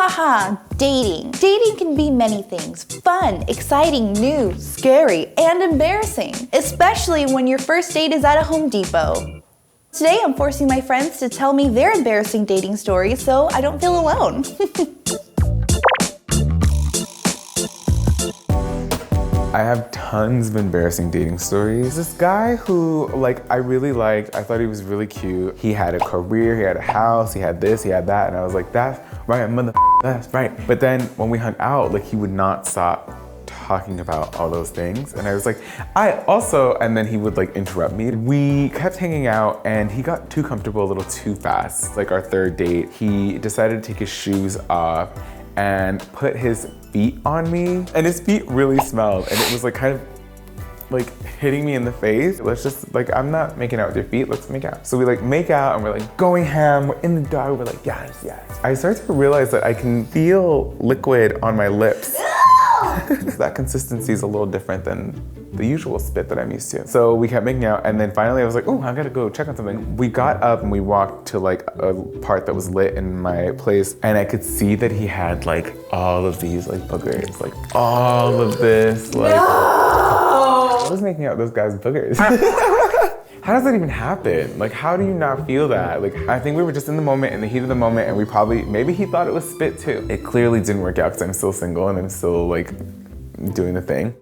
Haha, dating. Dating can be many things. Fun, exciting, new, scary, and embarrassing. Especially when your first date is at a Home Depot. Today I'm forcing my friends to tell me their embarrassing dating stories so I don't feel alone. I have tons of embarrassing dating stories. This guy who, I really liked, I thought he was really cute. He had a career, he had a house, he had this, he had that, and I was like, that's right, that's right. But then when we hung out, he would not stop talking about all those things. And I was like, and then he would interrupt me. We kept hanging out and he got too comfortable a little too fast. Our third date, he decided to take his shoes off and put his feet on me, and his feet really smelled, and it was kind of hitting me in the face. Let's just I'm not making out with your feet, let's make out. So we make out and we're going ham, we're in the dog, we're yes. I started to realize that I can feel liquid on my lips. That consistency is a little different than the usual spit that I'm used to. So we kept making out, and then finally I was like, oh, I gotta go check on something. We got up and we walked to a part that was lit in my place, and I could see that he had all of these boogers, all of this. No! I was making out those guys' boogers. How does that even happen? How do you not feel that? I think we were just in the moment, in the heat of the moment, and we maybe he thought it was spit too. It clearly didn't work out because I'm still single and I'm still doing the thing.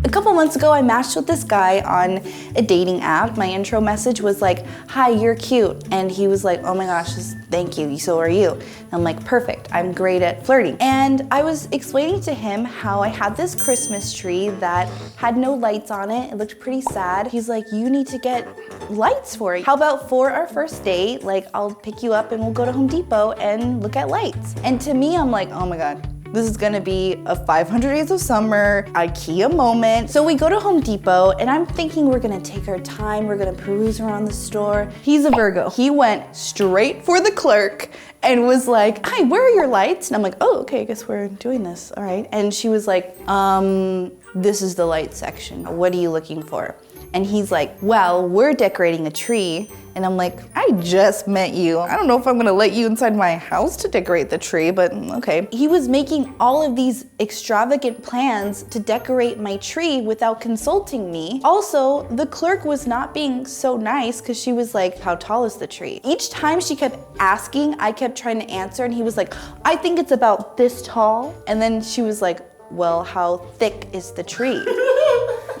A couple months ago, I matched with this guy on a dating app. My intro message was hi, you're cute. And he was oh my gosh, thank you, so are you. And I'm perfect, I'm great at flirting. And I was explaining to him how I had this Christmas tree that had no lights on it. It looked pretty sad. He's you need to get lights for it. How about for our first date, I'll pick you up and we'll go to Home Depot and look at lights. And to me, I'm oh my God. This is gonna be a 500 Days of Summer, IKEA moment. So we go to Home Depot and I'm thinking we're gonna take our time, we're gonna peruse around the store. He's a Virgo. He went straight for the clerk and was hi, where are your lights? And I'm oh, okay, I guess we're doing this, all right. And she was this is the light section. What are you looking for? And he's well, we're decorating a tree. And I'm I just met you. I don't know if I'm gonna let you inside my house to decorate the tree, but okay. He was making all of these extravagant plans to decorate my tree without consulting me. Also, the clerk was not being so nice because she was how tall is the tree? Each time she kept asking, I kept trying to answer, and he was I think it's about this tall. And then she was well, how thick is the tree?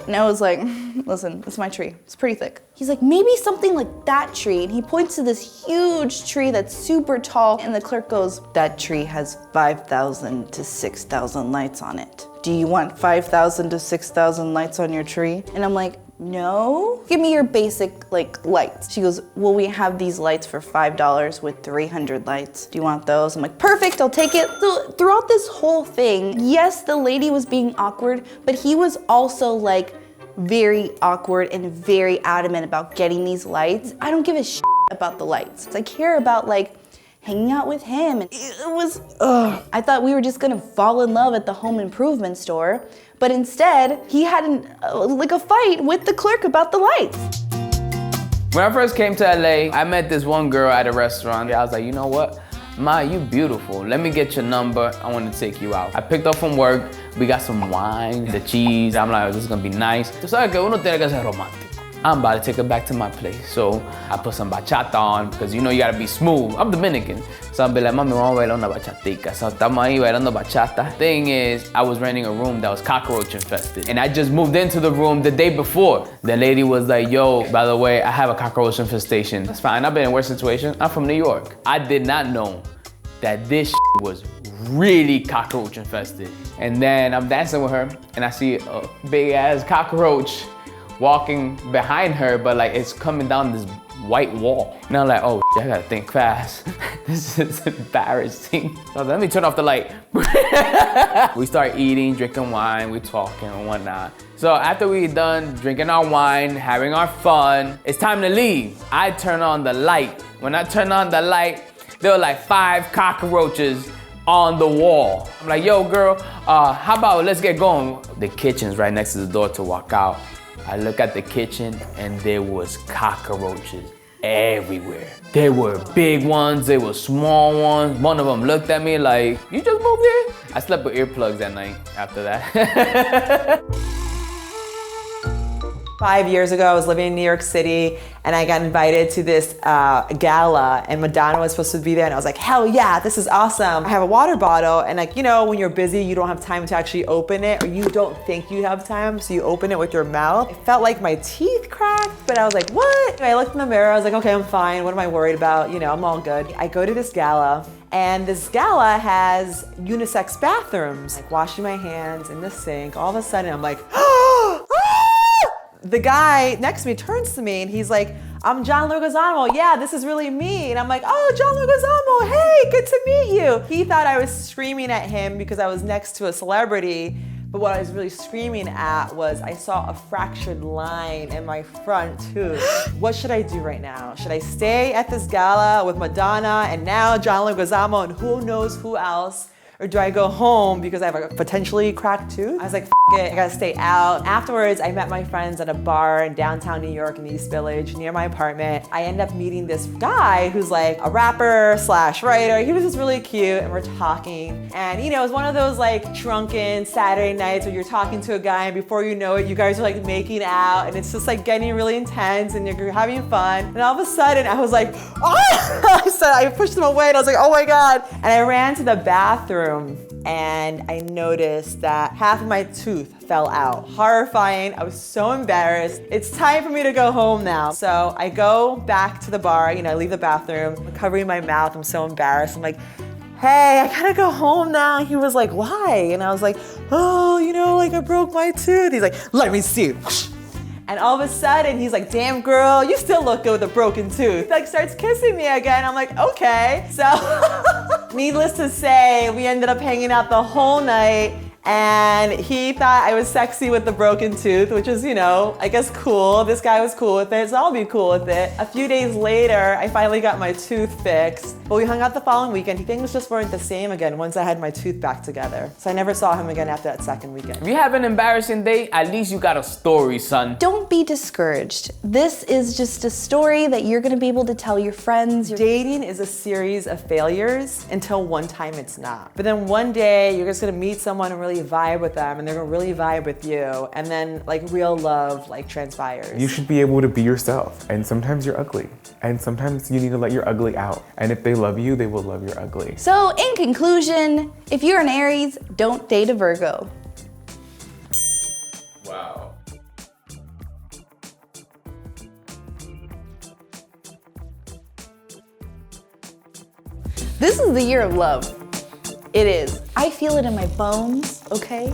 And I was listen, it's my tree. It's pretty thick. He's maybe something like that tree. And he points to this huge tree that's super tall. And the clerk goes, that tree has 5,000 to 6,000 lights on it. Do you want 5,000 to 6,000 lights on your tree? And I'm no. Give me your basic lights. She goes, well, we have these lights for $5 with 300 lights. Do you want those? I'm perfect, I'll take it. So throughout this whole thing, yes, the lady was being awkward, but he was also very awkward and very adamant about getting these lights. I don't give a shit about the lights. I care about hanging out with him. And it was, I thought we were just gonna fall in love at the home improvement store, but instead he had a fight with the clerk about the lights. When I first came to LA, I met this one girl at a restaurant. I was you know what? Ma, you beautiful. Let me get your number. I want to take you out. I picked up from work. We got some wine, the cheese. I'm this is gonna be nice. Tú sabes que uno tiene que ser romántico. I'm about to take her back to my place. So I put some bachata on because you gotta be smooth. I'm Dominican. So I'll be mami, vamos a bailar una bachatica. So estamos ahí bailando bachata. Thing is, I was renting a room that was cockroach infested. And I just moved into the room the day before. The lady was yo, by the way, I have a cockroach infestation. That's fine, I've been in worse situations. I'm from New York. I did not know that this was really cockroach infested. And then I'm dancing with her and I see a big ass cockroach walking behind her, but it's coming down this white wall. And I'm oh, I gotta think fast. This is embarrassing. So let me turn off the light. We start eating, drinking wine, we talking and whatnot. So after we done drinking our wine, having our fun, it's time to leave. I turn on the light. When I turn on the light, there were 5 cockroaches on the wall. I'm yo girl, how about let's get going? The kitchen's right next to the door to walk out. I look at the kitchen and there was cockroaches everywhere. There were big ones, there were small ones. One of them looked at me like, you just moved here? I slept with earplugs that night after that. 5 years ago, I was living in New York City and I got invited to this gala and Madonna was supposed to be there and I was like, hell yeah, this is awesome. I have a water bottle and like, you know, when you're busy, you don't have time to actually open it or you don't think you have time, so you open it with your mouth. It felt like my teeth cracked, but I was like, what? I looked in the mirror, I was like, okay, I'm fine. What am I worried about? You know, I'm all good. I go to this gala and this gala has unisex bathrooms. Like washing my hands in the sink. All of a sudden I'm like, the guy next to me turns to me and he's like, I'm John Leguizamo. Yeah, this is really me. And I'm like, oh, John Leguizamo, hey, good to meet you. He thought I was screaming at him because I was next to a celebrity. But what I was really screaming at was I saw a fractured line in my front tooth. What should I do right now? Should I stay at this gala with Madonna and now John Leguizamo and who knows who else? Or do I go home because I have a potentially cracked tooth? I was like, F it, I gotta stay out. Afterwards, I met my friends at a bar in downtown New York in the East Village near my apartment. I end up meeting this guy who's like a rapper / writer. He was just really cute and we're talking. And you know, it was one of those like drunken Saturday nights where you're talking to a guy and before you know it, you guys are like making out and it's just like getting really intense and you're having fun. And all of a sudden I was like, oh! I pushed him away and I was like, oh my God. And I ran to the bathroom and I noticed that half of my tooth fell out. Horrifying, I was so embarrassed. It's time for me to go home now. So I go back to the bar, you know, I leave the bathroom, I'm covering my mouth, I'm so embarrassed. I'm like, hey, I gotta go home now. And he was like, why? And I was like, oh, you know, like I broke my tooth. He's like, let me see. And all of a sudden, he's like, damn girl, you still look good with a broken tooth. Like starts kissing me again. I'm like, okay. So needless to say, we ended up hanging out the whole night and he thought I was sexy with the broken tooth, which is, you know, I guess cool. This guy was cool with it, so I'll be cool with it. A few days later, I finally got my tooth fixed, but we hung out the following weekend. Things just weren't the same again once I had my tooth back together. So I never saw him again after that second weekend. If you have an embarrassing date, at least you got a story, son. Don't be discouraged. This is just a story that you're gonna be able to tell your friends. Dating is a series of failures until one time it's not. But then one day, you're just gonna meet someone and really vibe with them and they're gonna really vibe with you and then like real love like transpires. You should be able to be yourself and sometimes you're ugly and sometimes you need to let your ugly out and if they love you, they will love your ugly. So in conclusion, if you're an Aries, don't date a Virgo. Wow. This is the year of love. It is. I feel it in my bones, okay?